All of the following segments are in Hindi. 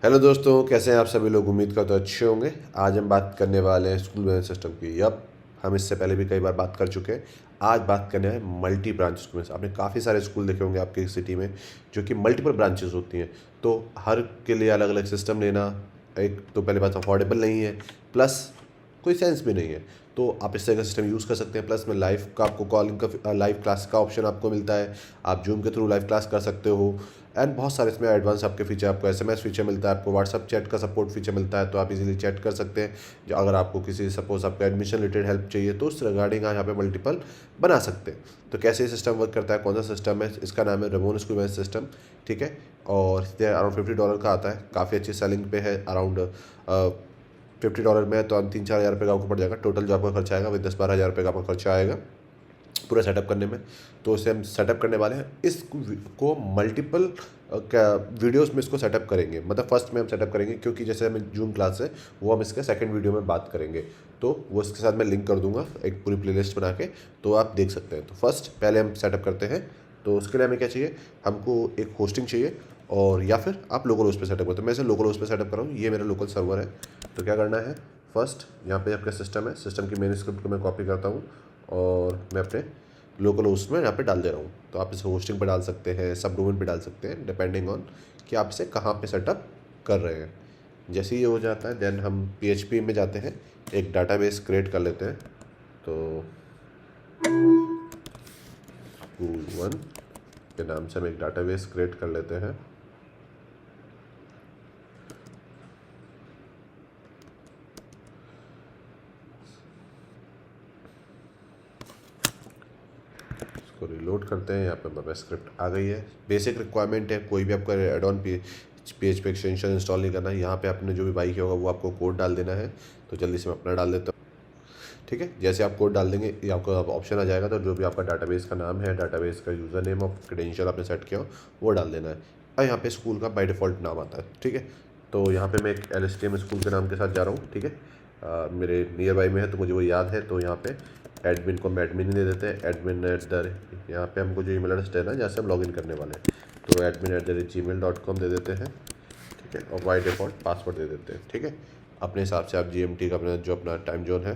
हेलो दोस्तों, कैसे हैं आप सभी लोग। उम्मीद करता हूं अच्छे होंगे। आज हम बात करने वाले हैं स्कूल मैनेजमेंट सिस्टम की। अब हम इससे पहले भी कई बार बात कर चुके हैं। आज बात करने हैं मल्टी ब्रांच स्कूल में। आपने काफ़ी सारे स्कूल देखे होंगे आपके सिटी में जो कि मल्टीपल ब्रांचेस होती हैं। तो हर के लिए अलग अलग सिस्टम लेना, एक तो पहले बात अफोर्डेबल नहीं है, प्लस कोई सेंस भी नहीं है। तो आप इस तरह का सिस्टम यूज़ कर सकते हैं। प्लस में लाइव का आपको कॉलिंग का लाइव क्लास का ऑप्शन आपको मिलता है। आप जूम के थ्रू लाइव क्लास कर सकते हो। एंड बहुत सारे इसमें एडवांस आपके फीचर, आपको एसएमएस फीचर मिलता है, आपको व्हाट्सअप चैट का सपोर्ट फीचर मिलता है, तो आप इजीली चैट कर सकते हैं। जो अगर आपको किसी सपोज आपका एडमिशन रिलेटेड हेल्प चाहिए तो उस रिगार्डिंग आप यहाँ पे मल्टीपल बना सकते हैं। तो कैसे ये सिस्टम वर्क करता है, कौन सा सिस्टम है, इसका नाम है रेमोन स्कूल मैनेज सिस्टम। ठीक है, और ये अराउंड $50 का आता है। काफ़ी अच्छी सेलिंग पे है। अराउंड $50 में है तो 3-4 हज़ार रुपये का आपको पड़ जाएगा। टोटल जो आपका खर्चा आएगा वो 10-12 हज़ार रुपये का आपका खर्चा आएगा पूरा सेटअप करने में। तो इसे हम सेटअप करने वाले हैं। इसको मल्टीपल वीडियोस में इसको सेटअप करेंगे। मतलब फर्स्ट में हम सेटअप करेंगे, क्योंकि जैसे हमें जूम क्लास है वो हम इसके सेकंड वीडियो में बात करेंगे। तो वो इसके साथ मैं लिंक कर दूंगा एक पूरी प्लेलिस्ट बना के, तो आप देख सकते हैं। तो फर्स्ट पहले हम सेटअप करते हैं। तो उसके लिए हमें क्या चाहिए, हमको एक होस्टिंग चाहिए, और या फिर आप लोकल होस्ट पे सेटअप करते हैं। मैं इसे लोकल होस्ट पे सेटअप कर रहा हूँ। ये मेरा लोकल सर्वर है। तो क्या करना है, फर्स्ट यहाँ पे आपका सिस्टम है, सिस्टम की मेन स्क्रिप्ट को मैं कॉपी करता हूँ और मैं अपने लोकल होस्ट में यहाँ पे डाल दे रहा हूँ। तो आप इसे होस्टिंग पे डाल सकते हैं, सब डोमेन पे डाल सकते हैं, डिपेंडिंग ऑन कि आप इसे कहाँ पे सेटअप कर रहे हैं। जैसे ही ये हो जाता है देन हम PHP में जाते हैं, एक डाटाबेस क्रिएट कर लेते हैं। तो School1 के नाम से हम एक डाटाबेस क्रिएट कर लेते हैं। इसको रिलोड करते हैं। यहाँ पे हमारे स्क्रिप्ट आ गई है। बेसिक रिक्वायरमेंट है, कोई भी आपका add on PHP extension install नहीं करना है। यहाँ पे आपने जो भी बाई किया होगा वो आपको कोड डाल देना है। तो जल्दी से मैं अपना डाल देता हूँ। ठीक है, जैसे आप कोड डाल देंगे ये आपको ऑप्शन आ जाएगा। तो जो भी आपका डाटाबेस का नाम है, डाटाबेस का यूज़र नेम और क्रेडेंशियल आपने सेट किया हो वो डाल देना है। और यहाँ पे स्कूल का बाय डिफ़ॉल्ट नाम आता है। ठीक है, तो यहाँ पे मैं एक LSTM स्कूल के नाम के साथ जा रहा हूँ। ठीक है, मेरे नियर बाई में है तो मुझे वो याद है। तो यहाँ पे एडमिन को हम एडमिन ही दे देते हैं। एडमिन एट द, यहाँ पे हमको जो ईमेल एड्रेस देना है जहाँ से हम लॉगिन करने वाले हैं, तो admin@gmail.com दे देते हैं। ठीक है, और बाय डिफ़ॉल्ट पासवर्ड दे देते हैं। ठीक है, अपने हिसाब से आप GMT का अपना जो अपना टाइम जोन है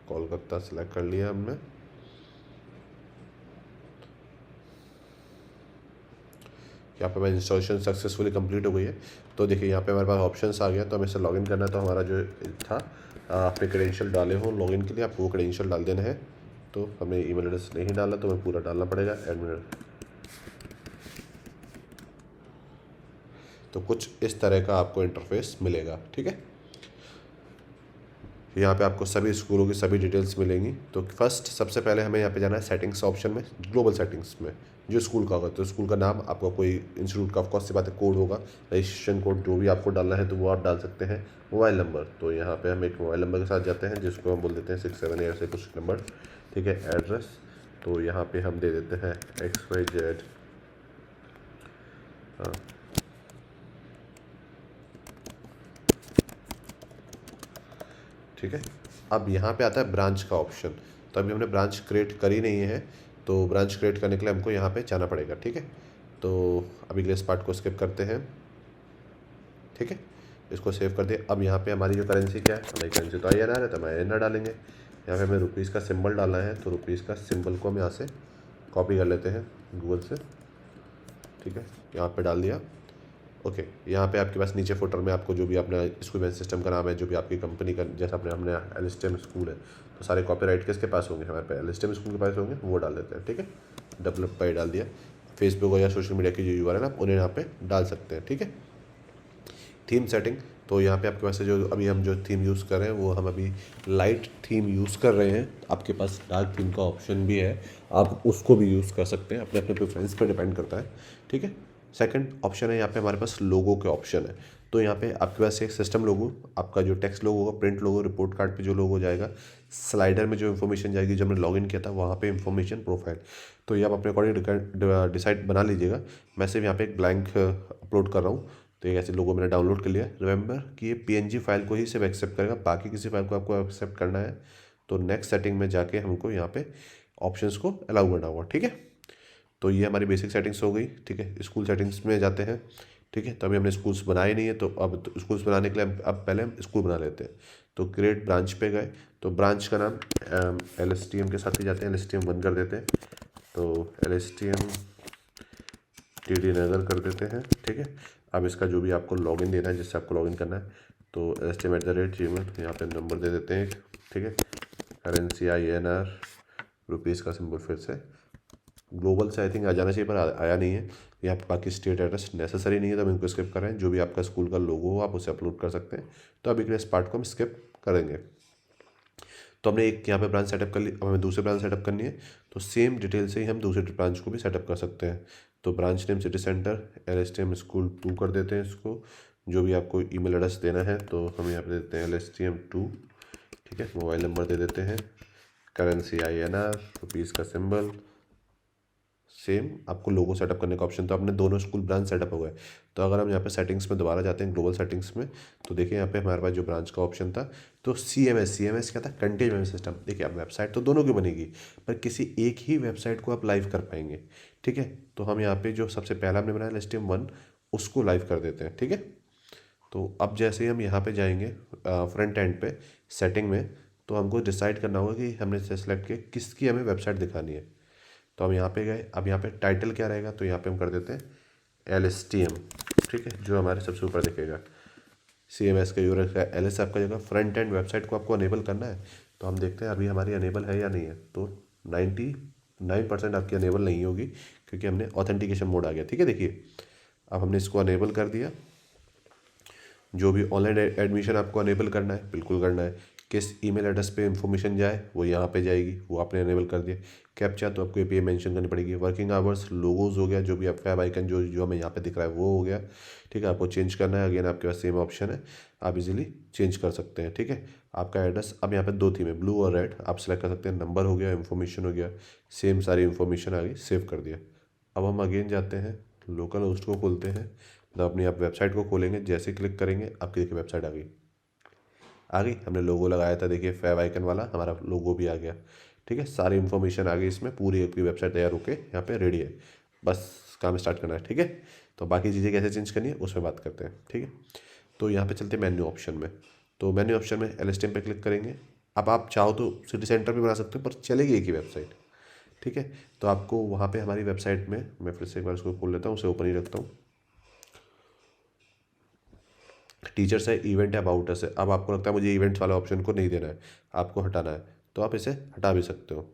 कोलकाता सेलेक्ट कर लिया हमने। यहाँ पे मेरी इंस्टॉलेशन सक्सेसफुली कंप्लीट हो गई है। तो देखिए यहाँ पे हमारे पास ऑप्शंस आ गया। तो हमें इसे लॉगिन करना है। तो हमारा जो था, आपने क्रेडेंशियल डाले हो लॉगिन के लिए, आपको वो क्रेडेंशियल डाल देना है। तो हमें ईमेल एड्रेस नहीं डाला तो हमें पूरा डालना पड़ेगा एडमिन। तो कुछ इस तरह का आपको इंटरफेस मिलेगा। ठीक है, यहाँ पे आपको सभी स्कूलों की सभी डिटेल्स मिलेंगी। तो फर्स्ट सबसे पहले हमें यहाँ पे जाना है सेटिंग्स ऑप्शन में, ग्लोबल सेटिंग्स में। जो स्कूल का होगा तो स्कूल का नाम, आपका कोई इंस्टीट्यूट का ऑफकोर्स से बात है कोड होगा, रजिस्ट्रेशन कोड जो भी आपको डालना है तो वो आप डाल सकते हैं। मोबाइल नंबर, तो यहाँ पे हम एक मोबाइल नंबर के साथ जाते हैं जिसको हम बोल देते हैं 678 से कुछ नंबर। ठीक है, एड्रेस, तो यहाँ पे हम दे देते हैं XYZ। हाँ, ठीक है। अब यहाँ पे आता है ब्रांच का ऑप्शन। तो अभी हमने ब्रांच क्रिएट करी नहीं है, तो ब्रांच क्रिएट करने के लिए हमको यहाँ पे जाना पड़ेगा। ठीक है, तो अभी अगले इस पार्ट को स्किप करते हैं। ठीक है, इसको सेव कर दिया। अब यहाँ पे हमारी जो करेंसी क्या है, हमारी करेंसी तो INR है तो हम INR डालेंगे। यहाँ पे हमें रुपीज़ का सिंबल डालना है, तो रुपीज़ का सिंबल को हम यहाँ से कॉपी कर लेते हैं गूगल से। ठीक है, यहाँ पे डाल दिया। ओके, यहाँ पे आपके पास नीचे फुटर में आपको जो भी अपना स्कूल मैनेज सिस्टम का नाम है, जो भी आपकी कंपनी का, जैसा अपने हमने LSTM स्कूल है तो सारे कॉपीराइट किसके पास होंगे, हमारे पास LSTM स्कूल के पास होंगे, वो डाल देते हैं। ठीक है, डेवलप बाय डाल दिया। फेसबुक या सोशल मीडिया की जो URL है आप उन्हें यहाँ पे डाल सकते हैं। ठीक है, थीम सेटिंग, तो यहाँ पे आपके पास से जो अभी हम जो थीम यूज़ कर रहे हैं वो हम अभी लाइट थीम यूज़ कर रहे हैं। आपके पास डार्क थीम का ऑप्शन भी है, आप उसको भी यूज़ कर सकते हैं, अपने अपने प्रेफरेंस पर डिपेंड करता है। ठीक है, सेकंड ऑप्शन है यहाँ पे हमारे पास लोगो के ऑप्शन है। तो यहाँ पे आपके पास एक सिस्टम लोगो, आपका जो टेक्स्ट लोगो होगा, प्रिंट लोगो, रिपोर्ट कार्ड पे जो लोगो जाएगा, स्लाइडर में जो इन्फॉर्मेशन जाएगी, जब हमने लॉगिन किया था वहाँ पे इन्फॉर्मेशन, प्रोफाइल। तो ये आप अपने अकॉर्डिंग डिसाइड बना लीजिएगा। मैं सिर्फ यहाँ पे एक ब्लैंक अपलोड कर रहा हूँ। तो एक ऐसे लोगो मैंने डाउनलोड कर लिया। रिमेंबर कि ये PNG फाइल को ही सिर्फ एक्सेप्ट करेगा, बाकी किसी फाइल को आपको एक्सेप्ट करना है तो नेक्स्ट सेटिंग में जाके हमको यहाँ पे ऑप्शंस को अलाउ करना होगा। ठीक है, तो ये हमारी बेसिक सेटिंग्स हो गई। ठीक है, स्कूल सेटिंग्स में जाते हैं। ठीक है, तो अभी हमने स्कूल्स बनाए नहीं है, तो अब तो स्कूल्स बनाने के लिए अब पहले हम स्कूल बना लेते हैं। तो क्रिएट ब्रांच पे गए, तो ब्रांच का नाम LSTM के साथ ही जाते हैं, LSTM बंद कर देते हैं। तो LSTM TD नगर कर देते हैं। ठीक है, अब इसका जो भी आपको लॉगिन देना है, जिससे आपको लॉगिन करना है, तो LSTM@gmail, यहाँ पे नंबर दे देते हैं। ठीक है, करेंसी INR, रुपीज़ का सिंबल फिर से ग्लोबल से आई थिंक आ जाना चाहिए, पर आया नहीं है। यहाँ पे बाकी स्टेट एड्रेस नेसेसरी नहीं है, तो हम इनको स्किप कर रहे हैं। जो भी आपका स्कूल का लोगो हो आप उसे अपलोड कर सकते हैं। तो अभी के इस पार्ट को हम स्किप करेंगे। तो हमने एक यहाँ पे ब्रांच सेटअप कर ली, अब हमें दूसरी ब्रांच सेटअप करनी है। तो सेम डिटेल से ही हम दूसरी ब्रांच को भी सेटअप कर सकते हैं। तो branch name city centre LSTM school 2 कर देते हैं इसको। जो भी आपको ईमेल एड्रेस देना है, तो हम यहाँ पे देते हैं LSTM2। ठीक है, मोबाइल नंबर दे देते हैं, करेंसी INR, रुपीज़ का सिंबल, सेम आपको लोगो सेटअप करने का ऑप्शन। तो अपने दोनों स्कूल ब्रांच सेटअप हो गए। तो अगर हम यहाँ पे सेटिंग्स में दोबारा जाते हैं, ग्लोबल सेटिंग्स में, तो देखिए यहाँ पे हमारे पास जो ब्रांच का ऑप्शन था, तो CMS क्या था, कंटेंट मैनेजमेंट सिस्टम। देखिए अब वेबसाइट तो दोनों की बनेगी, पर किसी एक ही वेबसाइट को आप लाइव कर पाएंगे। ठीक है, तो हम यहाँ पे जो सबसे पहला हमने बनाया LSTM1, उसको लाइव कर देते हैं। ठीक है, तो अब जैसे ही हम यहाँ पे जाएंगे फ्रंट एंड पे सेटिंग में, तो हमको डिसाइड करना होगा कि हमने सेलेक्ट किया किसकी हमें वेबसाइट दिखानी है। तो हम यहाँ पे गए, अब यहाँ पे टाइटल क्या रहेगा, तो यहाँ पे हम कर देते हैं LSTM। ठीक है, जो हमारे सबसे ऊपर दिखेगा। CMS का यूआरएल का LS आपका जगह फ्रंट एंड वेबसाइट को आपको अनेबल करना है। तो हम देखते हैं अभी हमारी अनेबल है या नहीं है। तो 99% आपकी अनेबल नहीं होगी, क्योंकि हमने ऑथेंटिकेशन मोड आ गया। ठीक है, देखिए अब हमने इसको अनेबल कर दिया। जो भी ऑनलाइन एडमिशन आपको अनेबल करना है, बिल्कुल करना है। किस ईमेल एड्रेस पे इंफॉर्मेशन जाए वो यहाँ पे जाएगी, वो आपने अनेबल कर दिया। कैप्चा तो आपको ये मेंशन करनी पड़ेगी। वर्किंग आवर्स, लोगोज हो गया, जो भी आप वेब आइकन जो जो हमें यहाँ पे दिख रहा है वो हो गया। ठीक है, आपको चेंज करना है, अगेन आपके पास सेम ऑप्शन है, आप इजीली चेंज कर सकते हैं। ठीक है, आपका एड्रेस अब यहाँ पे दो थीम है, ब्लू और रेड, आप सेलेक्ट कर सकते हैं। नंबर हो गया, इन्फॉर्मेशन हो गया, सेम सारी इन्फॉर्मेशन आ गई, सेव कर दिया। अब हम अगेन जाते हैं, लोकल होस्ट को खोलते हैं, मतलब अपनी आप वेबसाइट को खोलेंगे, जैसे क्लिक करेंगे आपकी देखिए वेबसाइट आ गई। हमने लोगो लगाया था, देखिए फैब आइकन वाला, हमारा लोगो भी आ गया। ठीक है, सारी इन्फॉर्मेशन आ गई इसमें, पूरी आपकी वेबसाइट तैयार होकर यहाँ पे रेडी है, बस काम स्टार्ट करना है। ठीक है, तो बाकी चीज़ें कैसे चेंज करनी है उसमें बात करते हैं। ठीक है, तो यहाँ पे चलते हैं मेन्यू ऑप्शन में। तो मेन्यू ऑप्शन में LSTM पे क्लिक करेंगे। अब आप चाहो तो सिटी सेंटर भी बना सकते हो, पर चलेगी एक ही वेबसाइट। ठीक है, तो आपको वहाँ पे हमारी वेबसाइट में, मैं फिर से एक बार उसको खोल लेता हूँ, उसे ओपन ही रखता हूँ। टीचर्स है, इवेंट है, अबाउट अस है। अब आपको लगता है मुझे इवेंट्स वाला ऑप्शन को नहीं देना है, आपको हटाना है, तो आप इसे हटा भी सकते हो।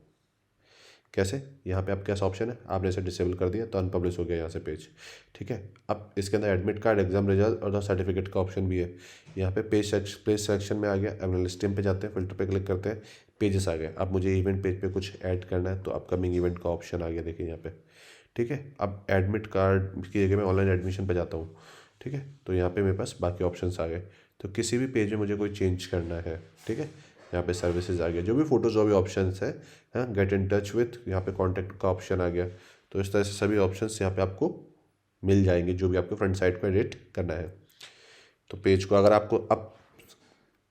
कैसे, यहाँ पे आप कैसा ऑप्शन है, आपने इसे डिसेबल कर दिया तो अनपब्लिश हो गया यहाँ से पेज। ठीक है, अब इसके अंदर एडमिट कार्ड, एग्जाम रिजल्ट और सर्टिफिकेट का ऑप्शन भी है। यहाँ पे पेज सेक्शन में आ गया। अब लिस्टिंग पे जाते हैं, फिल्टर पे क्लिक करते हैं, पेजेस आ गए। अब मुझे इवेंट पेज पे कुछ ऐड करना है, तो अपकमिंग इवेंट का ऑप्शन आ गया, देखिए यहाँ पे। ठीक है, अब एडमिट कार्ड की जगह मैं ऑनलाइन एडमिशन पे जाता हूँ। ठीक है, तो यहाँ पे मेरे पास बाकी ऑप्शंस आ गए। तो किसी भी पेज में मुझे कोई चेंज करना है, ठीक है, यहाँ पे सर्विसेज आ गया, जो भी फोटोज जो भी ऑप्शंस है, हाँ, गेट इन टच विथ, यहाँ पे कॉन्टैक्ट का ऑप्शन आ गया। तो इस तरह से सभी ऑप्शंस यहाँ पे आपको मिल जाएंगे, जो भी आपको फ्रंट साइड को एडिट करना है। तो पेज को अगर आपको अब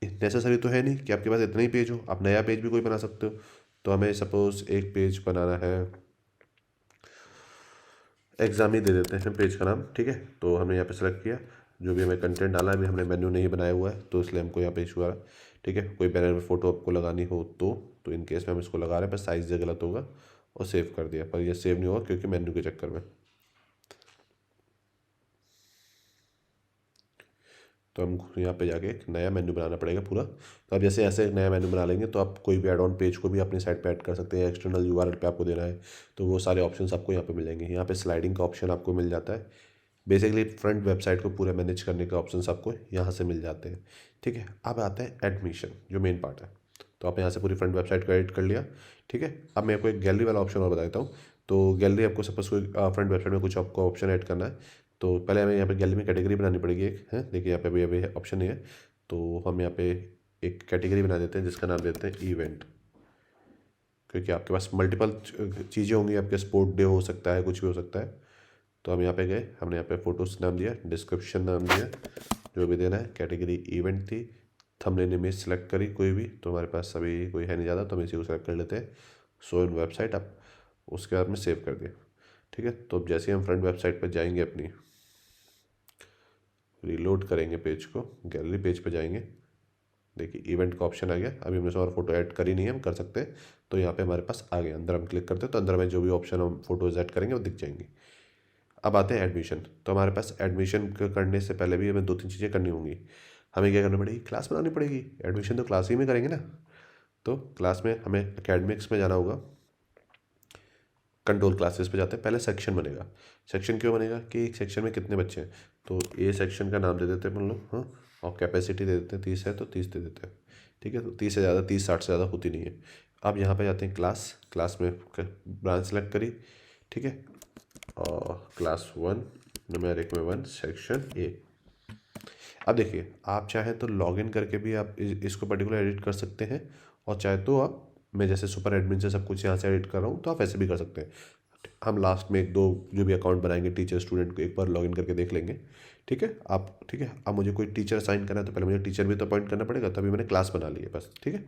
नेसेसरी तो है नहीं कि आपके पास इतना ही पेज हो, आप नया पेज भी कोई बना सकते हो। तो हमें सपोज एक पेज बनाना है, एग्ज़ाम ही दे देते हैं पेज का नाम। ठीक है, तो हमने यहाँ पे सेलेक्ट किया, जो भी हमें कंटेंट डाला है, अभी हमने मेन्यू नहीं बनाया हुआ है, तो इसलिए हमको यहाँ पे इशू आ रहा है। ठीक है, कोई बैनर में फ़ोटो आपको लगानी हो तो इन केस में हम इसको लगा रहे हैं, पर साइज़ जो गलत होगा, और सेव कर दिया, पर ये सेव नहीं होगा क्योंकि मेन्यू के चक्कर में। तो हमको यहाँ पे जाके एक नया मेन्यू बनाना पड़ेगा पूरा। तो आप जैसे ऐसे एक नया मेन्यू बना लेंगे, तो आप कोई भी एड ऑन पेज को भी अपनी साइट पे ऐड कर सकते हैं। एक्सटर्नल यूआरएल पे आपको देना है, तो वो सारे ऑप्शंस आपको यहाँ पे मिल जाएंगे। यहाँ पे स्लाइडिंग का ऑप्शन आपको मिल जाता है। बेसिकली फ्रंट वेबसाइट को पूरा मैनेज करने के ऑप्शंस आपको यहाँ से मिल जाते हैं। ठीक है, अब आते हैं एडमिशन, जो मेन पार्ट है। तो आप यहाँ से पूरी फ्रंट वेबसाइट को एडिट कर लिया। ठीक है, अब मैं आपको एक गैलरी वाला ऑप्शन और बता देता हूँ। तो गैलरी आपको सपोज कोई फ्रंट वेबसाइट में कुछ आपको ऑप्शन ऐड करना है, तो पहले हमें यहाँ पे गैलरी में कैटेगरी बनानी पड़ेगी एक, है, देखिए यहाँ पे अभी ऑप्शन नहीं है। तो हम यहाँ पे एक कैटेगरी बना देते हैं, जिसका नाम देते हैं इवेंट, क्योंकि आपके पास मल्टीपल चीज़ें होंगी, आपके स्पोर्ट डे हो सकता है, कुछ भी हो सकता है। तो हम यहाँ पे गए, हमने यहाँ पे फोटोज नाम दिया, डिस्क्रिप्शन नाम दिया, जो भी देना है। कैटेगरी इवेंट थी, थंबनेल इमेज सेलेक्ट करी कोई भी, तो हमारे पास अभी कोई है नहीं ज़्यादा, तो हम इसी को सेलेक्ट कर लेते हैं। शो इन वेबसाइट, आप उसके बाद में सेव कर दिया। ठीक है, तो अब जैसे ही हम फ्रंट वेबसाइट पर जाएंगे, अपनी रीलोड करेंगे पेज को, गैलरी पेज पे जाएंगे, देखिए इवेंट का ऑप्शन आ गया। अभी हमने और फोटो ऐड करी नहीं है, हम कर सकते हैं। तो यहाँ पे हमारे पास आ गया, अंदर हम क्लिक करते हैं तो अंदर में जो भी ऑप्शन हम फोटोज ऐड करेंगे वो दिख जाएंगी। अब आते हैं एडमिशन। तो हमारे पास एडमिशन करने से पहले भी हमें 2-3 चीज़ें करनी होंगी। हमें क्या करनी पड़ेगी, क्लास बनानी पड़ेगी। एडमिशन तो क्लास ही में करेंगे ना। तो क्लास में हमें एकेडमिक्स में जाना होगा, कंट्रोल क्लासेस पे जाते हैं, पहले सेक्शन बनेगा। सेक्शन क्यों बनेगा कि एक सेक्शन में कितने बच्चे हैं, तो ए सेक्शन का नाम दे देते हैं हम लोग, हाँ। और कैपेसिटी दे देते हैं 30 है तो 30 दे देते हैं। ठीक है, तो 30 से ज़्यादा, 30-60 से ज़्यादा होती नहीं है। अब यहाँ पे जाते हैं क्लास, क्लास में ब्रांच सेलेक्ट करी। ठीक है, और क्लास 1 न्यूमेरिक में 1 सेक्शन ए। अब देखिए, आप चाहें तो लॉगिन करके भी आप इसको पर्टिकुलर एडिट कर सकते हैं, और चाहे तो आप, मैं जैसे सुपर एडमिन से सब कुछ यहाँ से एडिट कर रहा हूँ, तो आप ऐसे भी कर सकते हैं। हम लास्ट में 1-2 जो भी अकाउंट बनाएंगे टीचर स्टूडेंट को, एक बार लॉगिन करके देख लेंगे। ठीक है, आप ठीक है, अब मुझे कोई टीचर असाइन करना है तो पहले मुझे टीचर भी तो अपॉइंट करना पड़ेगा, तभी मैंने क्लास बना ली है बस। ठीक है,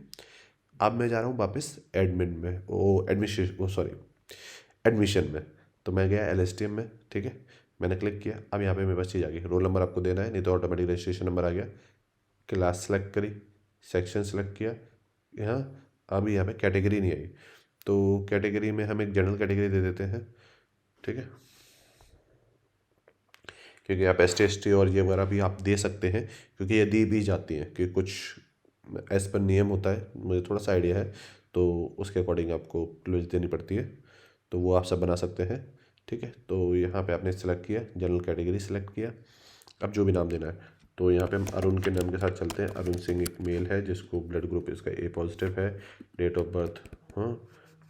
अब मैं जा रहा हूँ वापस एडमिन में, वो एडमिशन, वो सॉरी एडमिशन में। तो मैं गया LSTM में। ठीक है, मैंने क्लिक किया। अब यहाँ पे मेरे पास चीज़ आ गई, रोल नंबर आपको देना है, नहीं तो ऑटोमेटिक रजिस्ट्रेशन नंबर आ गया। क्लास सेलेक्ट करी, सेक्शन सेलेक्ट किया। यहाँ अभी यहाँ पे कैटेगरी नहीं आई, तो कैटेगरी में हम एक जनरल कैटेगरी दे देते हैं। ठीक है, क्योंकि आप ST और ये वगैरह भी आप दे सकते हैं, क्योंकि ये दी भी जाती हैं कि कुछ एज पर नियम होता है, मुझे थोड़ा सा आइडिया है, तो उसके अकॉर्डिंग आपको क्लोज देनी पड़ती है, तो वो आप सब बना सकते हैं। ठीक है, तो यहाँ पे आपने सेलेक्ट किया, जनरल कैटेगरी सेलेक्ट किया। अब जो भी नाम देना है, तो यहाँ पे हम अरुण के नाम के साथ चलते हैं। अरुण सिंह एक मेल है, जिसको ब्लड ग्रुप इसका A पॉजिटिव है। डेट ऑफ बर्थ, हाँ,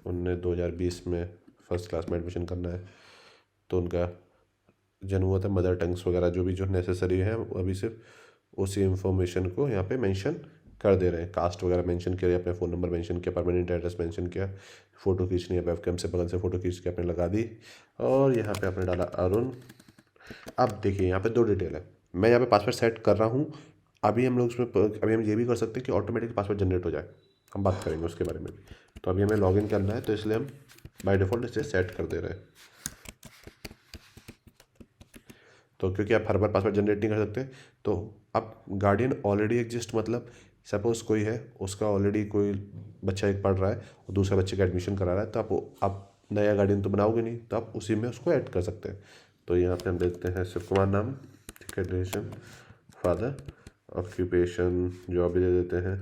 2020 में फर्स्ट क्लास में एडमिशन करना है, तो उनका जन्म हुआ था, मदर टंग्स वगैरह जो भी जो नेसेसरी है, अभी सिर्फ उसी इंफॉर्मेशन को यहाँ पे मेंशन कर दे रहे हैं। कास्ट वगैरह मेंशन किया, अपने फ़ोन नंबर मेंशन किया, परमानेंट एड्रेस मेंशन किया, फ़ोटो खींचनी है वेबकैम से बगल से फ़ोटो खींच के आपने लगा दी, और यहाँ पे आपने डाला अरुण। अब देखिए, यहाँ पे 2 डिटेल है, मैं यहाँ पे पासवर्ड सेट कर रहा हूँ। अभी हम लोग उसमें अभी हम ये भी कर सकते हैं कि ऑटोमेटिक पासवर्ड जनरेट हो जाए, हम बात करेंगे उसके बारे में भी। तो अभी हमें लॉगिन करना है, तो इसलिए हम बाय डिफ़ॉल्ट इसे सेट कर दे रहे हैं। तो क्योंकि आप हर बार पासवर्ड जनरेट नहीं कर सकते, तो अब गार्डियन ऑलरेडी एग्जिस्ट, मतलब सपोज़ कोई है, उसका ऑलरेडी कोई बच्चा एक पढ़ रहा है और दूसरा बच्चे का एडमिशन करा रहा है, तो आप नया गार्डियन तो बनाओगे नहीं, तो आप उसी में उसको ऐड कर सकते हैं। तो यहाँ पे हम देखते हैं शिव कुमार नाम, ठीक है, रिलेशन, फादर, ऑक्यूपेशन जॉब भी दे देते हैं,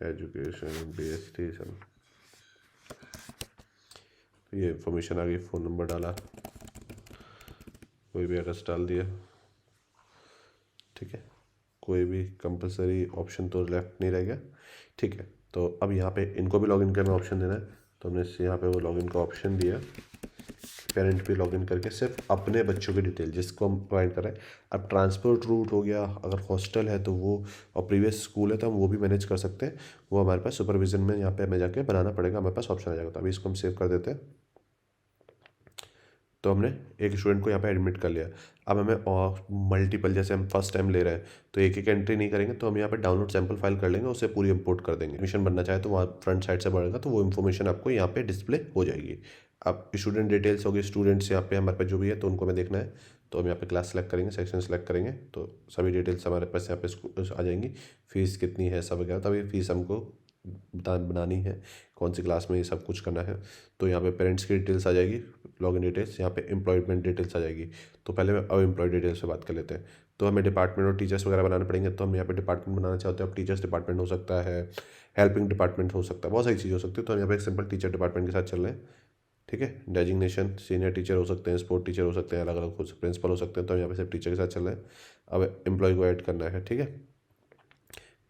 एजुकेशन BSc सब, ये इन्फॉर्मेशन आ गई। फ़ोन नंबर डाला, कोई भी एड्रेस डाल दिया। ठीक है, कोई भी कंपलसरी ऑप्शन तो लेफ्ट नहीं रह गया। ठीक है, तो अब यहाँ पे इनको भी लॉगिन करना ऑप्शन देना है, तो हमने यहाँ पे वो लॉगिन का ऑप्शन दिया। पेरेंट भी लॉगिन करके सिर्फ अपने बच्चों की डिटेल जिसको हम प्रोवाइड कर रहे हैं। अब ट्रांसपोर्ट रूट हो गया, अगर हॉस्टल है तो वो, और प्रीवियस स्कूल है तो हम वो भी मैनेज कर सकते हैं। वो हमारे पास सुपरविजन में यहाँ पे हमें जाके बनाना पड़ेगा, हमारे पास ऑप्शन आ जाएगा। तो अभी इसको हम सेव कर देते हैं। तो हमने एक स्टूडेंट को यहाँ पे एडमिट कर लिया। अब हमें और मल्टीपल, जैसे हम फर्स्ट टाइम ले रहे हैं तो एक एक एंट्री नहीं करेंगे, तो हम यहाँ पे डाउनलोड सैम्पल फाइल कर लेंगे, उसे पूरी इंपोर्ट कर देंगे। एडमिशन बनना चाहे तो वहाँ फ्रंट साइड से बढ़ेगा, तो वो इन्फॉर्मेशन आपको यहाँ पे डिस्प्ले हो जाएगी। अब स्टूडेंट डिटेल्स होगी, स्टूडेंट्स यहाँ पे हमारे पास जो भी है तो उनको हमें देखना है, तो हम यहाँ पे क्लास सेलेक्ट करेंगे, सेक्शन सेलेक्ट करेंगे, तो सभी डिटेल्स हमारे पास यहाँ पे आ जाएंगी। फ़ीस कितनी है सब वगैरह, तभी फ़ीस हमको बनानी है, कौन सी क्लास में ये सब कुछ करना है। तो यहाँ पे पेरेंट्स की डिटेल्स आ जाएगी, लॉगिन डिटेल्स, यहाँ पे एम्प्लॉयमेंट डिटेल्स आ जाएगी। तो पहले मैं अब एम्प्लॉय डिटेल्स पे बात कर लेते हैं। तो हमें डिपार्टमेंट और टीचर्स वगैरह बनाने पड़ेंगे, तो हम यहाँ पे डिपार्टमेंट बनाना चाहते हैं। अब टीचर्स डिपार्टमेंट हो सकता है, हेल्पिंग डिपार्टमेंट हो सकता है, बहुत सारी चीज़ हो सकती है। तो हम यहाँ पे एक सिंपल टीचर डिपार्टमेंट के साथ चल रहे हैं। ठीक है, डेजिग्नेशन सीनियर टीचर हो सकते हैं, स्पोर्ट टीचर हो सकते हैं, अलग अलग प्रिंसिपल हो सकते हैं, तो हम यहाँ पे सिर्फ टीचर के साथ चल रहे हैं। अब एम्प्लॉय को ऐड करना है। ठीक है,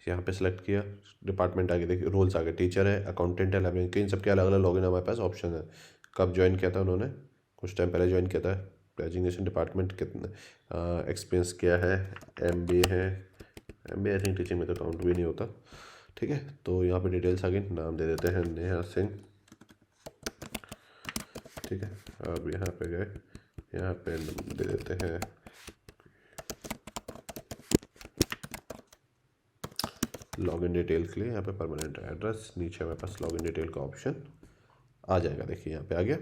यहाँ पे सेलेक्ट किया, डिपार्टमेंट आगे देखिए, रोल्स आगे, टीचर है, अकाउंटेंट है, लैब, इन सब के अलग अलग लॉगिन हमारे पास ऑप्शन है। कब ज्वाइन किया था उन्होंने, कुछ टाइम पहले ज्वाइन किया था। डेजिग्नेशन डिपार्टमेंट कितना एक्सपीरियंस किया है, MBA है, MBA आई थिंक टीचिंग में तो काउंट भी नहीं होता। ठीक है, तो यहाँ पे डिटेल्स आ गई, नाम दे देते हैं नेहा सिंह। ठीक है, अब यहाँ पे गए, यहाँ पे दे देते हैं लॉगिन डिटेल के लिए यहाँ पे परमानेंट एड्रेस, नीचे हमारे पास लॉगिन डिटेल का ऑप्शन आ जाएगा। देखिए यहाँ पे आ गया।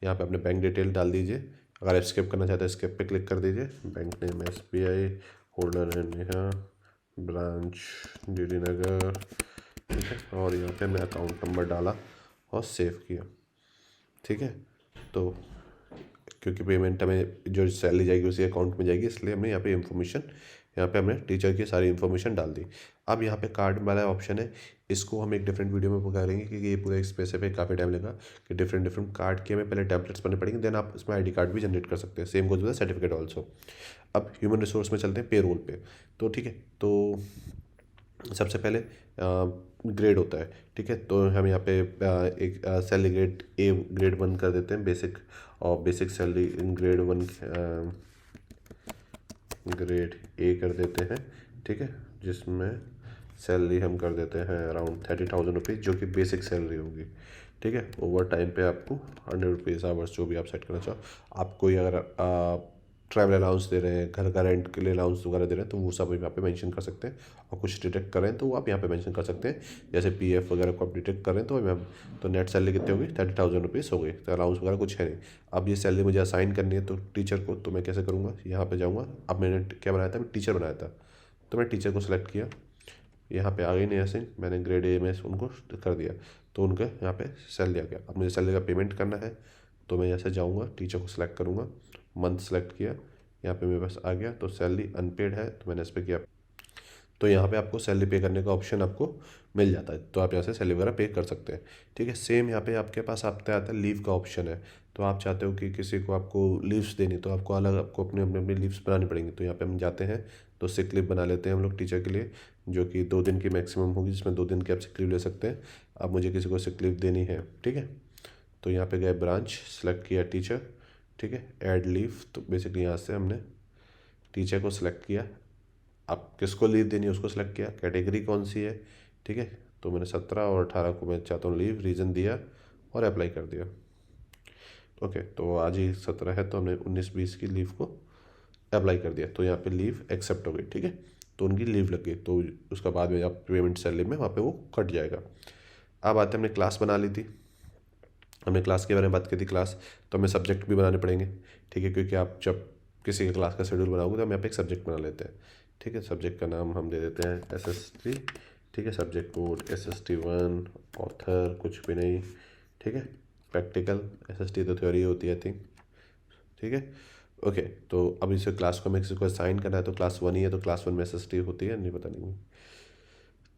यहाँ पे अपने बैंक डिटेल डाल दीजिए। अगर आप स्किप करना चाहते हैं स्किप पे क्लिक कर दीजिए। बैंक नेम SBI, होल्डर है नेहा, ब्रांच DD नगर, ठीक है। और यहाँ पे मैं अकाउंट नंबर डाला और सेव किया, ठीक है। तो क्योंकि पेमेंट हमें जो सैलरी जाएगी उसी अकाउंट में जाएगी, इसलिए हमने यहाँ पे इन्फॉर्मेशन, यहाँ पे हमने टीचर की सारी इन्फॉर्मेशन डाल दी। अब यहाँ पे कार्ड वाला ऑप्शन है, इसको हम एक डिफरेंट वीडियो में करेंगे क्योंकि ये पूरा एक स्पेसिफिक काफ़ी टाइम लगेगा कि डिफरेंट डिफरेंट कार्ड के हमें पहले टेम्पलेट्स बनने पड़ेंगे, देन आप इसमें ID कार्ड भी जनरेट कर सकते हैं। Same goes with certificate also. अब ह्यूमन रिसोर्स में चलते हैं, पेरोल पे। तो ठीक है, तो सबसे पहले ग्रेड होता है, ठीक है। तो हम यहाँ पे एक सैलरी ग्रेड A ग्रेड 1 कर देते हैं, बेसिक। और basic salary grade 1 grade A कर देते हैं, ठीक है। जिसमें सैलरी हम कर देते हैं अराउंड 30,000 रुपीज़, जो कि बेसिक सैलरी होगी, ठीक है। ओवर टाइम पे आपको 100 रुपीज़ आवर्स, जो भी आप सेट करना चाहो। आप कोई अगर ट्रैवल अलाउंस दे रहे हैं, घर का रेंट के लिए अलाउंस वगैरह दे रहे हैं, तो वो सब यहाँ पे मेंशन कर सकते हैं। और कुछ डिटेक्ट करें तो वो आप यहाँ पे मेंशन कर सकते हैं, जैसे PF वगैरह को आप डिटेक्ट करें तो मैम, तो नेट सैलरी कितनी होगी, 30,000 रुपीज़ हो गई। तो अलाउंस वगैरह कुछ है नहीं। अब ये सैलरी मुझे असाइन करनी है तो टीचर को, तो मैं कैसे करूँगा, यहाँ पर जाऊँगा। अब मैंने क्या बनाया था, मैं टीचर बनाया था, तो मैं टीचर को सिलेक्ट किया। यहाँ पे आ गई नहीं ऐसे, मैंने ग्रेड A में उनको कर दिया, तो उनका यहाँ पे सैलरी आ गया। अब मुझे सैलरी का पेमेंट करना है, तो मैं यहाँ से जाऊँगा, टीचर को सिलेक्ट करूँगा, मंथ सेलेक्ट किया, यहाँ पे मेरे पास आ गया। तो सैलरी अनपेड है, तो मैंने इस पर किया। तो यहाँ पे आपको सैलरी पे करने का ऑप्शन आपको मिल जाता है, तो आप यहाँ से सैलरी वगैरह पे कर सकते हैं, ठीक है। सेम यहाँ पे आपके पास आता है लीव का ऑप्शन है। तो आप चाहते हो कि किसी को आपको लीव्स देनी, तो आपको अलग, आपको अपने अपने अपनी लीव्स बनानी पड़ेंगी। तो यहाँ पे हम जाते हैं, तो सिक लीव बना लेते हैं हम लोग टीचर के लिए, जो कि 2 दिन की मैक्सिमम होगी, जिसमें 2 दिन की आप सिक लीव ले सकते हैं। अब मुझे किसी को सिक लीव देनी है, ठीक है। तो यहाँ पे गए, ब्रांच सेलेक्ट किया, टीचर, ठीक है। ऐड लीव, तो बेसिकली यहाँ से हमने टीचर को सिलेक्ट किया। अब किसको लीव देनी है उसको सिलेक्ट किया, कैटेगरी कौन सी है, ठीक है। तो मैंने 17 और 18 को मैं चाहता हूँ लीव, रीज़न दिया और अप्लाई कर दिया। ओके, तो आज ही 17 है, तो हमने 19-20 की लीव को अप्लाई कर दिया, तो यहाँ पे लीव एक्सेप्ट हो गई, ठीक है। तो उनकी लीव लग गई, तो उसका बाद में आप पेमेंट सैलरी में वहाँ पे वो कट जाएगा। अब आते हैं, हमने क्लास बना ली थी, हमने क्लास के बारे में बात की थी। क्लास तो हमें सब्जेक्ट भी बनाने पड़ेंगे, ठीक है, क्योंकि आप जब किसी का क्लास का शेड्यूल बनाओगे तो हम यहाँ पे एक सब्जेक्ट बना लेते हैं, ठीक है। सब्जेक्ट का नाम हम दे देते हैं SST, ठीक है। सब्जेक्ट कोड SST1, ऑथर कुछ भी नहीं, ठीक है। प्रैक्टिकल, SST तो थ्योरी होती है आई थिंक, ठीक है। ओके, तो अब इसे क्लास को हमें किसी को असाइन करना है, तो क्लास 1 ही है, तो क्लास 1 में SST होती है, नहीं पता नहीं।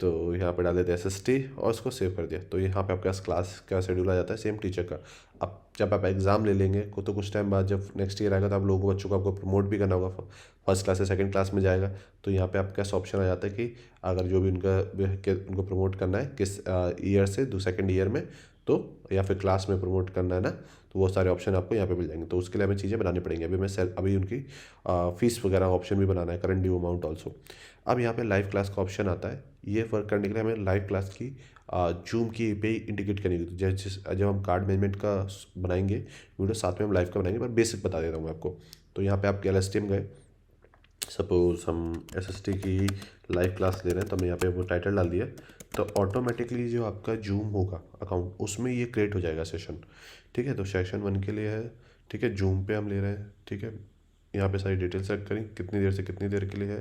तो यहाँ पे डाल देते हैं SST और उसको सेव कर दिया। तो यहाँ पे आपके पास क्लास का शेड्यूल आ जाता है सेम टीचर का। अब जब आप एग्ज़ाम ले लेंगे तो कुछ टाइम बाद जब नेक्स्ट ईयर आएगा, तो आप लोगों बच्चों को आपको प्रमोट भी करना होगा, फर्स्ट क्लास से सेकंड क्लास में जाएगा। तो यहाँ पे आपके पास ऑप्शन आ जाता है कि अगर जो भी उनको प्रमोट करना है किस ईयर से सेकंड ईयर में, तो या फिर क्लास में प्रमोट करना है ना, तो वो सारे ऑप्शन आपको यहाँ पे मिल जाएंगे। तो उसके लिए हमें चीज़ें बनानी पड़ेंगी। अभी उनकी फ़ीस वगैरह ऑप्शन भी बनाना है, करंट ड्यू अमाउंट ऑल्सो। अब यहाँ पे लाइव क्लास का ऑप्शन आता है। ये वर्क करने के लिए हमें लाइव क्लास की जूम की पे इंडिकेट करनी होगी। जब हम कार्ड मैनेजमेंट का बनाएंगे वीडियो, साथ में हम लाइव का बनाएंगे, पर बेसिक बता देता हूँ मैं आपको। तो यहाँ पे आप LSTM गए, सपोज हम SST की लाइव क्लास ले रहे हैं, तो हमने यहाँ पे वो टाइटल डाल दिया, तो ऑटोमेटिकली जो आपका जूम होगा अकाउंट, उसमें ये क्रिएट हो जाएगा सेशन, ठीक है। तो सेशन 1 के लिए है, ठीक है, जूम पे हम ले रहे हैं, ठीक है। यहाँ पे सारी डिटेल सेलेक्ट करें, कितनी देर से कितनी देर के लिए है,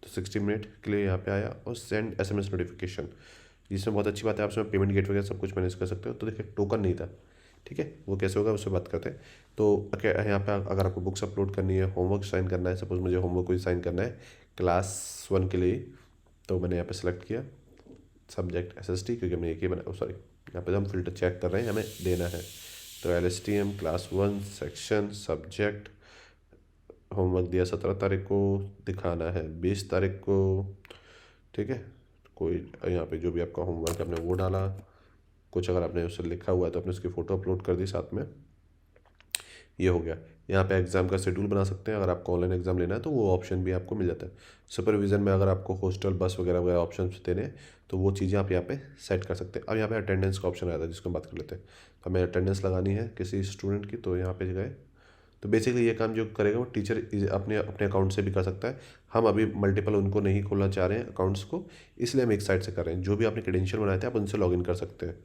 तो 60 मिनट के लिए यहाँ पे आया। और सेंड SMS नोटिफिकेशन, जिसमें बहुत अच्छी बात है, आप उसमें पेमेंट गेट वगैरह सब कुछ मैनेज कर सकते हो। तो देखिए टोकन नहीं था, ठीक है, वो कैसे होगा उससे बात करते हैं। तो यहाँ पे अगर आपको बुक्स अपलोड करनी है, होमवर्क साइन करना है, सपोज मुझे होमवर्क कोई साइन करना है क्लास 1 के लिए, तो मैंने यहाँ पे सेलेक्ट किया सब्जेक्ट SST, क्योंकि हमने एक ही बना, सॉरी, यहाँ पे हम फिल्टर चेक कर रहे हैं, हमें देना है। तो LSTM class 1 section subject, homework दिया 17 तारीख को, दिखाना है 20 तारीख को, ठीक है। कोई यहाँ पे जो भी आपका होमवर्क आपने वो डाला, कुछ अगर आपने उससे लिखा हुआ है तो आपने उसकी फ़ोटो अपलोड कर दी साथ में, ये हो गया। यहाँ पे एग्ज़ाम का शेड्यूल बना सकते हैं, अगर आपको ऑनलाइन एग्ज़ाम लेना है तो वो ऑप्शन भी आपको मिल जाता है। सुपरविज़न में अगर आपको हॉस्टल बस वगैरह वगैरह ऑप्शन देने हैं, तो वो चीज़ें आप यहाँ पे सेट कर सकते हैं। अब यहाँ पे अटेंडेंस का ऑप्शन आया था, जिसको हम बात कर लेते हैं। तो हमें अटेंडेंस लगानी है किसी स्टूडेंट की, तो यहाँ पे गए तो बेसिकली ये काम जो करेगा वो टीचर अपने अपने अकाउंट से भी कर सकता है। हम अभी मल्टीपल उनको नहीं खोलना चाह रहे हैं अकाउंट्स को, इसलिए हम एक साइड से कर रहे हैं। जो भी आपने क्रेडेंशियल बनाए थे आप उनसे लॉगिन कर सकते हैं।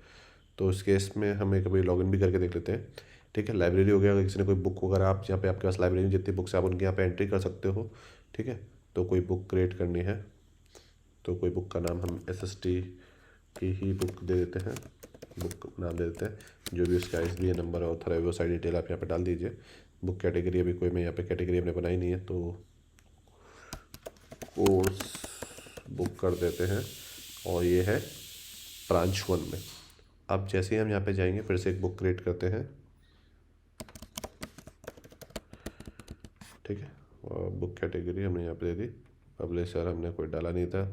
तो इस केस में हमें कभी लॉगिन भी करके देख लेते हैं। ठीक है, लाइब्रेरी हो गया, अगर किसी ने कोई बुक वगैरह आप यहाँ पे आपके पास लाइब्रेरी में जितनी बुक्स आप उनके यहाँ पे एंट्री कर सकते हो। ठीक है, तो कोई बुक क्रिएट करनी है तो कोई बुक का नाम हम SST की ही बुक दे देते हैं, बुक नाम दे देते हैं। जो भी उसका ISBN नंबर है, ऑथर है, वो सारी डिटेल आप यहाँ पे डाल दीजिए। बुक कैटेगरी अभी कोई मैं यहाँ पे कैटेगरी हमने बनाई नहीं है, तो कोर्स बुक कर देते हैं और ये है ब्रांच 1 में। अब जैसे ही हम यहाँ पे जाएंगे फिर से एक बुक क्रिएट करते हैं। ठीक है, और बुक कैटेगरी हमने यहाँ पे दे दी, पब्लिशर हमने कोई डाला नहीं था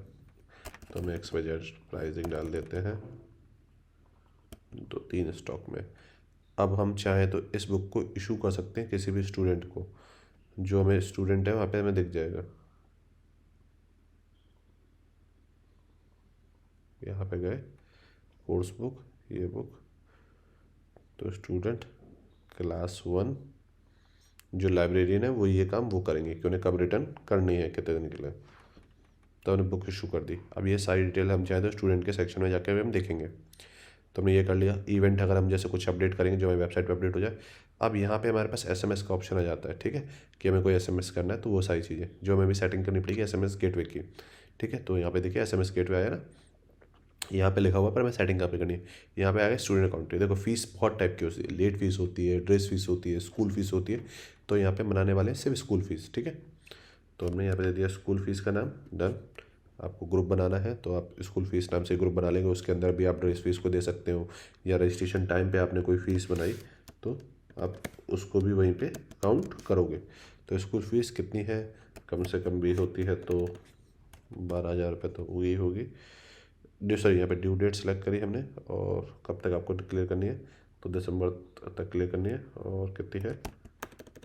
तो हम XYZ प्राइसिंग डाल देते हैं, 2-3 स्टॉक में। अब हम चाहें तो इस बुक को इशू कर सकते हैं किसी भी स्टूडेंट को, जो हमें स्टूडेंट है वहाँ पे हमें दिख जाएगा। यहाँ पे गए कोर्स बुक, ये बुक, तो स्टूडेंट क्लास 1 जो लाइब्रेरियन है वो ये काम वो करेंगे कि उन्हें कब रिटर्न करनी है, कितने दिन के लिए। तो हमने बुक इशू कर दी। अब ये सारी डिटेल हम चाहें तो स्टूडेंट के सेक्शन में जाकर हम देखेंगे। तो हमने ये कर लिया। इवेंट अगर हम जैसे कुछ अपडेट करेंगे जो हमारी वेबसाइट पे अपडेट हो जाए, अब यहाँ पे हमारे पास SMS का ऑप्शन आ जाता है। ठीक है, कि हमें कोई SMS करना है, तो वो सारी चीज़ें जो हमें भी सेटिंग करनी पड़ेगी SMS गेटवे की। ठीक है, तो यहाँ पे देखिए SMS गेटवे आया ना, यहाँ पे लिखा हुआ पर हमें सेटिंग कहाँ पे करनी है। यहाँ पे आ गया स्टूडेंट अकाउंट। देखो फीस बहुत टाइप की होती है, लेट फीस होती है, ड्रेस फीस होती है, स्कूल फीस होती है। तो यहाँ पे मनाने वाले हैं सिर्फ स्कूल फीस। ठीक है, तो हमने यहाँ पे दे दिया स्कूल फीस का नाम, डन। आपको ग्रुप बनाना है तो आप स्कूल फीस नाम से ग्रुप बना लेंगे, उसके अंदर भी आप ड्रेस फीस को दे सकते हो, या रजिस्ट्रेशन टाइम पे आपने कोई फ़ीस बनाई तो आप उसको भी वहीं पे काउंट करोगे। तो स्कूल फीस कितनी है, कम से कम भी होती है तो 12,000 रुपये तो वही होगी। सॉरी, यहाँ पे ड्यू डेट सेलेक्ट करी हमने और कब तक आपको क्लियर करनी है, तो दिसंबर तक क्लियर करनी है, और कितनी है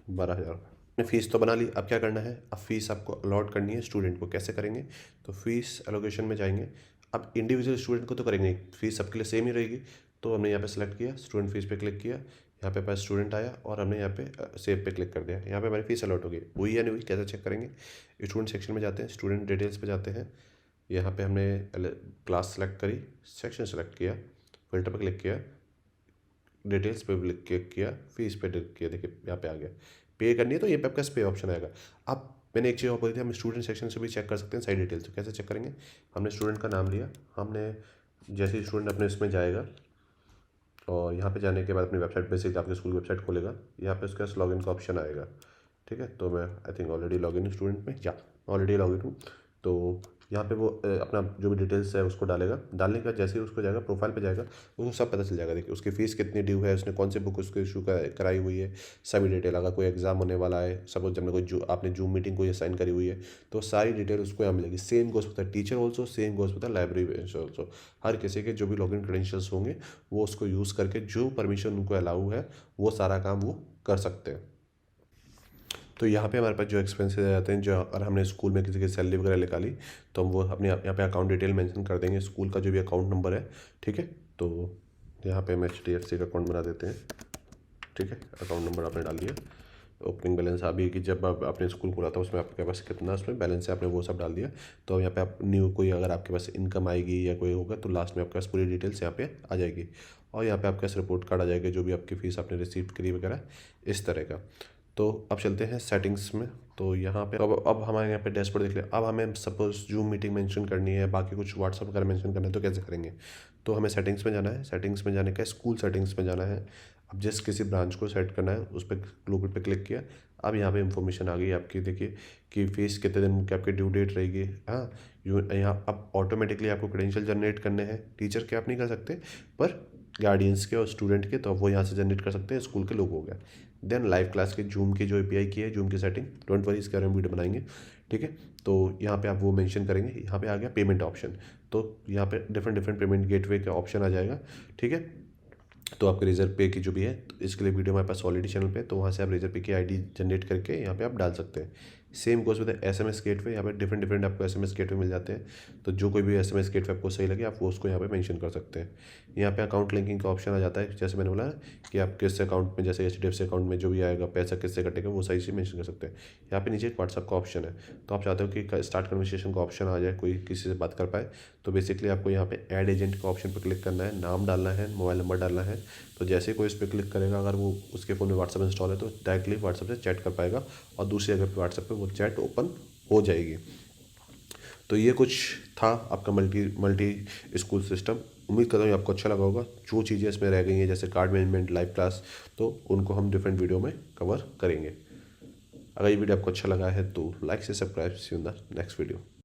12,000। फ़ीस तो बना ली, अब क्या करना है, अब फ़ीस आपको अलॉट करनी है स्टूडेंट को। कैसे करेंगे, तो फ़ीस एलोकेशन में जाएंगे। अब इंडिविजुअल स्टूडेंट को तो करेंगे, फ़ीस सबके लिए सेम ही रहेगी। तो हमने यहाँ पे सेलेक्ट किया, स्टूडेंट फ़ीस पे क्लिक किया, यहाँ पे पास स्टूडेंट आया और हमने यहाँ पे सेव पे क्लिक कर दिया। यहाँ पे हमारी फ़ीस अलॉट हो गई। हुई या नहीं हुई कैसे चेक करेंगे, स्टूडेंट सेक्शन में जाते हैं, स्टूडेंट डिटेल्स पे जाते हैं। यहाँ पे हमने क्लास सेलेक्ट करी, सेक्शन सेलेक्ट किया, फिल्टर पे क्लिक किया, डिटेल्स पे क्लिक किया, फ़ीस पे क्लिक किया। देखिए यहाँ पे आ गया, पे करनी है तो ये पे आपका पे ऑप्शन आएगा। अब मैंने एक चीज़ और बोली थी, हम स्टूडेंट सेक्शन से भी चेक कर सकते हैं सारी डिटेल्स। तो कैसे चेक करेंगे, हमने स्टूडेंट का नाम लिया, हमने जैसे ही स्टूडेंट अपने इसमें जाएगा और यहाँ पे जाने के बाद अपनी वेबसाइट पे से आपके स्कूल की वेबसाइट खोलेगा, यहाँ पे उसके पास लॉगिन का ऑप्शन आएगा। ठीक है, तो मैं आई थिंक ऑलरेडी लॉगिन हूँ स्टूडेंट में, या ऑलरेडी लॉगिन हूँ। तो यहाँ पे वो अपना जो भी डिटेल्स है उसको डालेगा। डालने के बाद जैसे ही उसको जाएगा प्रोफाइल पे जाएगा, उसको सब पता चल जाएगा। देखिए उसकी फ़ीस कितनी ड्यू है, उसने कौन सी बुक उसको इशू कराई हुई है, सभी डिटेल। अगर कोई एग्जाम होने वाला है, सपोज जब कोई आपने जूम मीटिंग कोई असाइन करी हुई है, तो सारी डिटेल उसको यहाँ मिलेगी। Same goes with the teacher also, same goes with the library also. हर किसी के जो भी लॉगिन क्रेडेंशियल्स होंगे वो उसको यूज़ करके जो परमिशन उनको अलाउ है वो सारा काम वो कर सकते हैं। तो यहाँ पे हमारे पास जो एक्सपेंसेस आ जाते हैं, जो अगर हमने स्कूल में किसी की सैलरी वगैरह निकाली तो हम वो अपने यहाँ पे अकाउंट डिटेल मेंशन कर देंगे, स्कूल का जो भी अकाउंट नंबर है। ठीक है, तो यहाँ पे हम HDFC का अकाउंट बना देते हैं। ठीक है, अकाउंट नंबर आपने डाल दिया, ओपनिंग बैलेंस अभी कि जब आप आपने स्कूल खोला था उसमें आपके पास कितना उसमें बैलेंस है आपने वो सब डाल दिया। तो यहाँ पे आप न्यू कोई अगर आपके पास इनकम आएगी या कोई होगा तो लास्ट में आपके पास पूरी डिटेल्स यहाँ पे आ जाएगी, और यहाँ पे आपके पास रिपोर्ट कार्ड आ जाएगा जो भी आपकी फ़ीस आपने रिसीव करी वगैरह इस तरह का। तो अब चलते हैं सेटिंग्स में। तो यहाँ पे अब हमारे यहाँ पे डैशबोर्ड देख लिया। अब हमें सपोज जूम मीटिंग मेंशन करनी है, बाकी कुछ व्हाट्सअप वगैरह मेंशन करना है, तो कैसे करेंगे, तो हमें सेटिंग्स में जाना है। सेटिंग्स में जाने का स्कूल सेटिंग्स में जाना है। अब जिस किसी ब्रांच को सेट करना है उस पर ग्लोबल पे क्लिक किया। अब यहाँ पे इन्फॉर्मेशन आ गई आपकी, देखिए कि फ़ीस कितने दिन की आपकी ड्यू डेट रहेगी। हाँ, यहाँ अब ऑटोमेटिकली आपको क्रेडेंशियल जनरेट करने हैं। टीचर के आप नहीं कर सकते, पर गार्डियंस के और स्टूडेंट के तो वो यहाँ से जनरेट कर सकते हैं, स्कूल के लोगों के। देन लाइव क्लास के जूम की जो API की है, जूम की सेटिंग, डोंट वरी, इसके बारे में वीडियो बनाएंगे। ठीक है, तो यहाँ पे आप वो मेंशन करेंगे। यहाँ पे आ गया पेमेंट ऑप्शन, तो यहाँ पे डिफरेंट पेमेंट गेटवे का ऑप्शन आ जाएगा। ठीक है, तो आपके रेजर पे की जो भी है, तो इसके लिए वीडियो हमारे पास ऑलरेडी चैनल पे, तो वहाँ से आप रेजर पे की ID जनरेट करके यहाँ पे आप डाल सकते हैं। Same goes with SMS gateway. यहाँ पे डिफरेंट डिफरेंट आपको SMS गेटवे मिल जाते हैं, तो जो कोई भी SMS गेटवे आपको सही लगे आप वो उसको यहाँ पे मेंशन कर सकते हैं। यहाँ पे अकाउंट लिंकिंग का ऑप्शन आ जाता है, जैसे मैंने बोला कि आप किस अकाउंट में, जैसे HDFC अकाउंट में जो भी आएगा पैसा किससे कटेगा वो सही से मेंशन कर सकते हैं। यहाँ पे नीचे एक व्हाट्सअप का ऑप्शन है, तो आप चाहते हो कि स्टार्ट कन्वर्सेशन का ऑप्शन आ जाए, कोई किसी से बात कर पाए, तो बेसिकली आपको यहाँ पे ऐड एजेंट का ऑप्शन पर क्लिक करना है, नाम डालना है, मोबाइल नंबर डालना है। तो जैसे कोई इस पर क्लिक करेगा, अगर वो उसके फ़ोन में व्हाट्सअप इंस्टॉल है तो डायरेक्टली व्हाट्सअप से चैट कर पाएगा और दूसरी जगह पे व्हाट्सअप पे वो चैट ओपन हो जाएगी। तो ये कुछ था आपका मल्टी स्कूल सिस्टम। उम्मीद करता हूँ आपको अच्छा लगा होगा। जो चीज़ें इसमें रह गई हैं जैसे कार्ड मैनेजमेंट, लाइव क्लास, तो उनको हम डिफरेंट वीडियो में कवर करेंगे। अगर ये वीडियो आपको अच्छा लगा है तो लाइक से subscribe. See you in the next video.